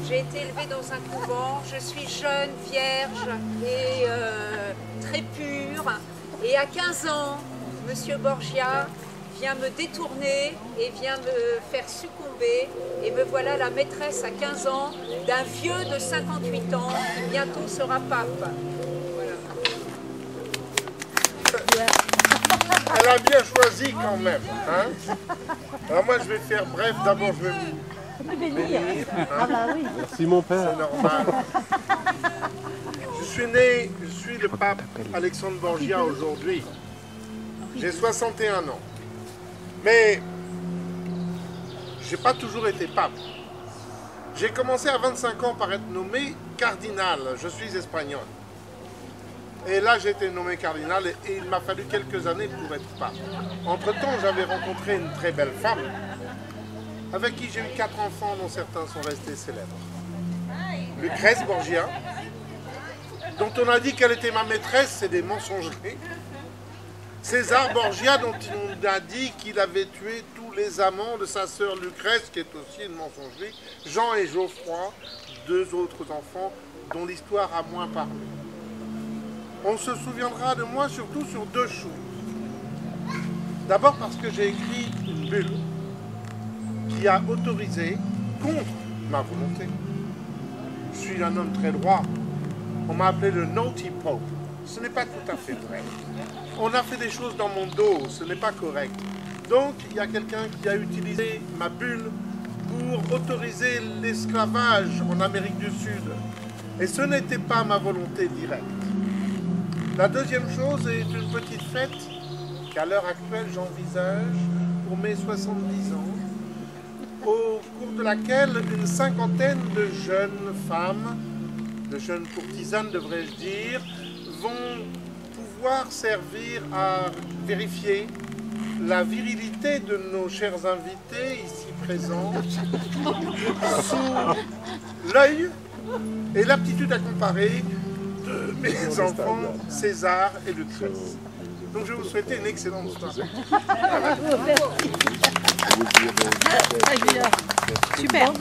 J'ai été élevée dans un couvent. Je suis jeune, vierge et très pure. Et à 15 ans, Monsieur Borgia vient me détourner et vient me faire succomber. Et me voilà la maîtresse à 15 ans d'un vieux de 58 ans qui bientôt sera pape. Voilà. Elle a bien choisi quand même. Hein? Alors moi je vais faire bref, d'abord je vais vous bénir. Hein? Merci mon père. C'est normal. Je suis né, je suis le pape Alexandre Borgia aujourd'hui. J'ai 61 ans. Mais j'ai pas toujours été pape. J'ai commencé à 25 ans par être nommé cardinal. Je suis espagnol. Et là, j'ai été nommé cardinal et il m'a fallu quelques années pour être pape. Entre-temps, j'avais rencontré une très belle femme avec qui j'ai eu 4 enfants dont certains sont restés célèbres. Lucrèce Borgia, dont on a dit qu'elle était ma maîtresse, c'est des mensongeries. César Borgia, dont on a dit qu'il avait tué tous les amants de sa sœur Lucrèce, qui est aussi une mensongerie. Jean et Geoffroy, 2 autres enfants dont l'histoire a moins parlé. On se souviendra de moi surtout sur 2 choses. D'abord parce que j'ai écrit une bulle qui a autorisé, contre ma volonté, je suis un homme très droit, on m'a appelé le Naughty Pope. Ce n'est pas tout à fait vrai. On a fait des choses dans mon dos, ce n'est pas correct. Donc il y a quelqu'un qui a utilisé ma bulle pour autoriser l'esclavage en Amérique du Sud. Et ce n'était pas ma volonté directe. La deuxième chose est une petite fête qu'à l'heure actuelle j'envisage pour mes 70 ans, au cours de laquelle une cinquantaine de jeunes femmes, de jeunes courtisanes devrais-je dire, vont pouvoir servir à vérifier la virilité de nos chers invités ici présents sous l'œil et l'aptitude à comparer de mes enfants César et Lucrèce. Donc je vais vous souhaiter une excellente soirée. Super.